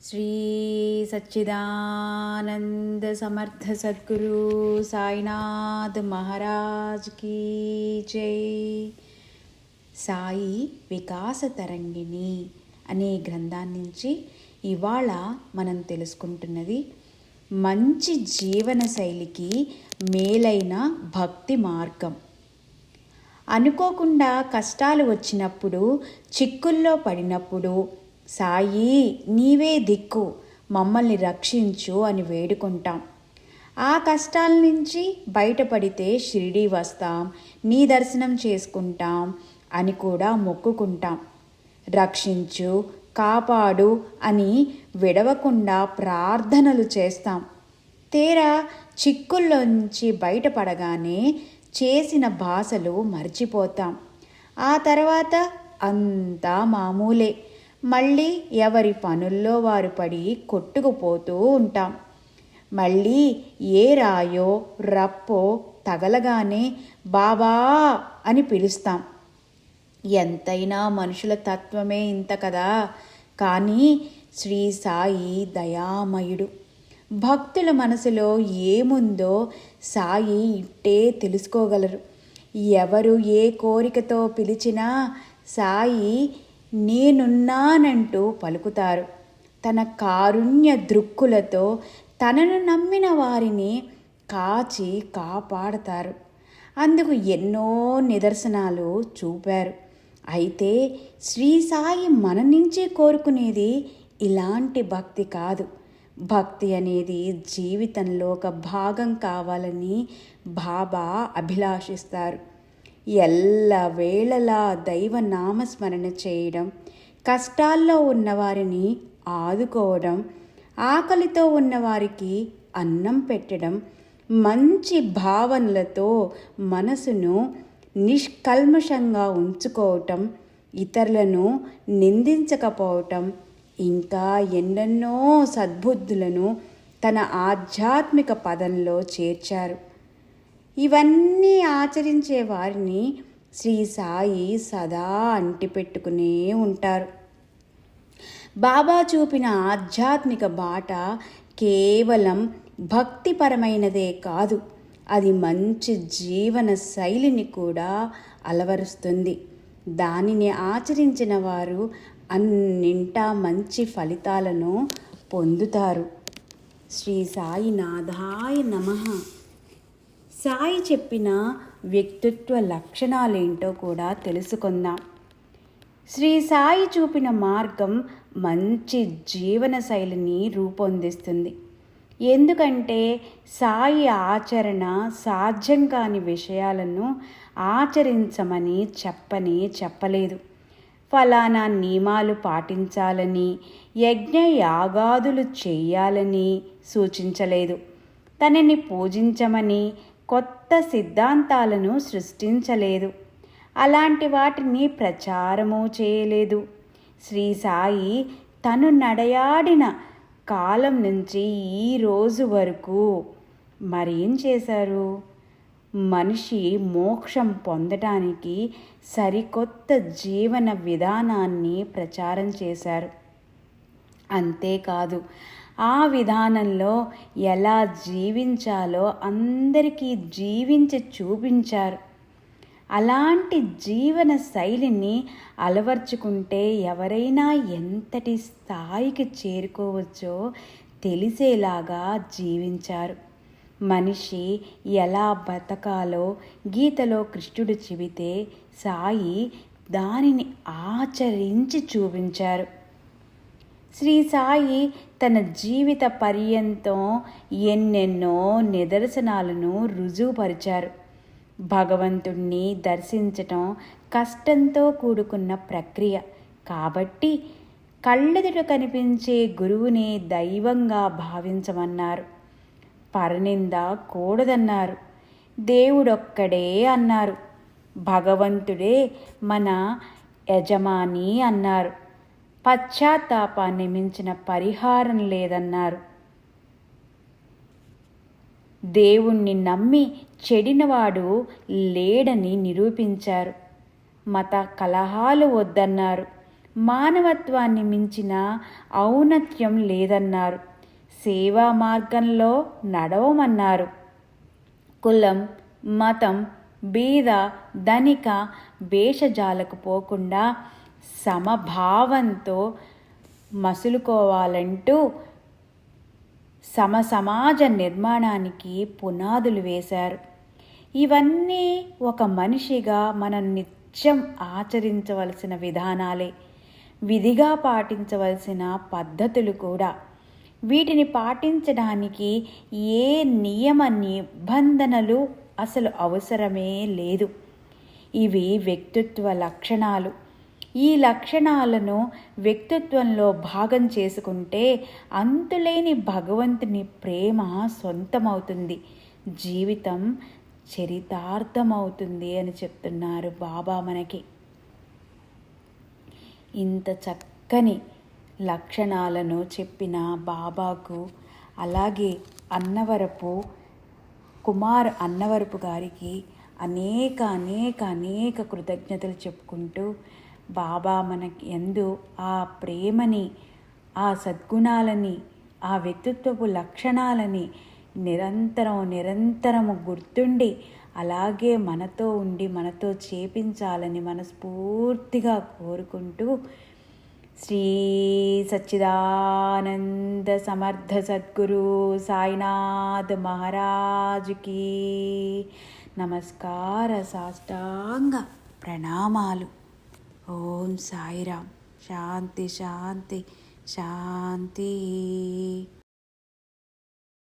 శ్రీ సచ్చిదానంద సమర్థ సద్గురు సాయినాథ్ మహారాజ్ కీ జై. సాయి వికాస తరంగిణి అనే గ్రంథాన్ని నుంచి ఇవాళ మనం తెలుసుకుంటున్నది మంచి జీవన శైలికి మేలైన భక్తి మార్గం. అనుకోకుండా కష్టాలు వచ్చినప్పుడు, చిక్కుల్లో పడినప్పుడు సాయి నీవే దిక్కు, మమ్మల్ని రక్షించు అని వేడుకుంటాం. ఆ కష్టాల నుంచి బయటపడితే షిరిడీ వస్తాం, నీ దర్శనం చేసుకుంటాం అని కూడా మొక్కుకుంటాం. రక్షించు, కాపాడు అని విడవకుండా ప్రార్థనలు చేస్తాం. తీరా చిక్కుల్లోంచి బయటపడగానే చేసిన భాషలు మర్చిపోతాం. ఆ తర్వాత అంతా మామూలే. మళ్ళీ ఎవరి పనుల్లో వారు పడి కొట్టుకుపోతూ ఉంటాం. మళ్ళీ ఏ రాయో రప్పో తగలగానే బాబా అని పిలుస్తాం. ఎంతైనా మనుషుల తత్వమే ఇంత కదా. కానీ శ్రీ సాయి దయామయుడు. భక్తుల మనసులో ఏముందో సాయి ఇట్టే తెలుసుకోగలరు. ఎవరు ఏ కోరికతో పిలిచినా సాయి నేనున్నానంటూ పలుకుతారు. తన కారుణ్య దృక్కులతో తనను నమ్మిన వారిని కాచి కాపాడతారు. అందుకు ఎన్నో నిదర్శనాలు చూపారు. అయితే శ్రీ సాయి మన నుంచి కోరుకునేది ఇలాంటి భక్తి కాదు. భక్తి అనేది జీవితంలో ఒక భాగం కావాలని బాబా అభిలాషిస్తారు. ఎల్లవేళలా దైవ నామస్మరణ చేయడం, కష్టాల్లో ఉన్నవారిని ఆదుకోవడం, ఆకలితో ఉన్నవారికి అన్నం పెట్టడం, మంచి భావనలతో మనసును నిష్కల్మషంగా ఉంచుకోవటం, ఇతరులను నిందించకపోవటం, ఇంకా ఎన్నెన్నో సద్బుద్ధులను తన ఆధ్యాత్మిక పదంలో చేర్చారు. ఇవన్నీ ఆచరించే వారిని శ్రీ సాయి సదా అంటిపెట్టుకునే ఉంటారు. బాబా చూపిన ఆధ్యాత్మిక బాట కేవలం భక్తిపరమైనదే కాదు, అది మంచి జీవన శైలిని కూడా అలవరుస్తుంది. దానిని ఆచరించిన వారు అన్నింటా మంచి ఫలితాలను పొందుతారు. శ్రీ సాయినాథాయ నమః. సాయి చెప్పిన వ్యక్తిత్వ లక్షణాలేంటో కూడా తెలుసుకుందాం. శ్రీ సాయి చూపిన మార్గం మంచి జీవన శైలిని రూపొందిస్తుంది. ఎందుకంటే సాయి ఆచరణ సాధ్యం కాని విషయాలను ఆచరించమని చెప్పలేదు. ఫలానా నియమాలు పాటించాలని, యజ్ఞ యాగాదులు చేయాలని సూచించలేదు. తనని పూజించమని కొత్త సిద్ధాంతాలను సృష్టించలేదు. అలాంటి వాటిని ప్రచారము చేయలేదు. శ్రీ సాయి తను నడయాడిన కాలం నుంచి ఈ రోజు వరకు మరేం చేశారు? మనిషి మోక్షం పొందటానికి సరికొత్త జీవన విధానాన్ని ప్రచారం చేశారు. అంతేకాదు, ఆ విధానంలో ఎలా జీవించాలో అందరికీ జీవించి చూపించారు. అలాంటి జీవన శైలిని అలవర్చుకుంటే ఎవరైనా ఎంతటి స్థాయికి చేరుకోవచ్చో తెలిసేలాగా జీవించారు. మనిషి ఎలా బతకాలో గీతలో కృష్ణుడు చెబితే సాయి దానిని ఆచరించి చూపించారు. శ్రీ సాయి తన జీవిత పర్యంతం ఎన్నెన్నో నిదర్శనాలను రుజువుపరిచారు. భగవంతుణ్ణి దర్శించటం కష్టంతో కూడుకున్న ప్రక్రియ కాబట్టి కళ్ళెదుట కనిపించే గురువునే దైవంగా భావించమన్నారు. పరనింద కూడదన్నారు. దేవుడొక్కడే అన్నారు. భగవంతుడే మన యజమాని అన్నారు. పశ్చాత్తాపాన్ని మించిన పరిహారం లేదన్నారు. దేవుణ్ణి నమ్మి చెడినవాడు లేడని నిరూపించారు. మత కలహాలు వద్దన్నారు. మానవత్వాన్ని మించిన ఔన్నత్యం లేదన్నారు. సేవా మార్గంలో నడవమన్నారు. కులం, మతం, బీద, ధనిక భేషజాలకు పోకుండా సమభావంతో మసులుకోవాలంటూ సమాజ నిర్మాణానికి పునాదులు వేశారు. ఇవన్నీ ఒక మనిషిగా మనం నిత్యం ఆచరించవలసిన విధానాలే, విధిగా పాటించవలసిన పద్ధతులు కూడా. వీటిని పాటించడానికి ఏ నియమ నిబంధనలు అసలు అవసరమే లేదు. ఇవి వ్యక్తిత్వ లక్షణాలు. ఈ లక్షణాలను వ్యక్తిత్వంలో భాగం చేసుకుంటే అంతులేని భగవంతుని ప్రేమ సొంతమవుతుంది, జీవితం చరితార్థమవుతుంది అని చెప్తున్నారు బాబా మనకి. ఇంత చక్కని లక్షణాలను చెప్పిన బాబాకు, అలాగే కుమార్ అన్నవరపు గారికి అనేక అనేక అనేక కృతజ్ఞతలు చెప్పుకుంటూ, బాబా మనకి యందు ఆ ప్రేమని, ఆ సద్గుణాలని, ఆ వ్యక్తిత్వపు లక్షణాలని నిరంతరము గుర్తుండి అలాగే మనతో ఉండి మనతో చేపించాలని మనస్ఫూర్తిగా కోరుకుంటూ, శ్రీ సచ్చిదానంద సమర్థ సద్గురు సాయినాథ్ మహారాజుకి నమస్కార సాష్టాంగ ప్రణామాలు. ఓం సాయిరామ్. శాంతి శాంతి శాంతి.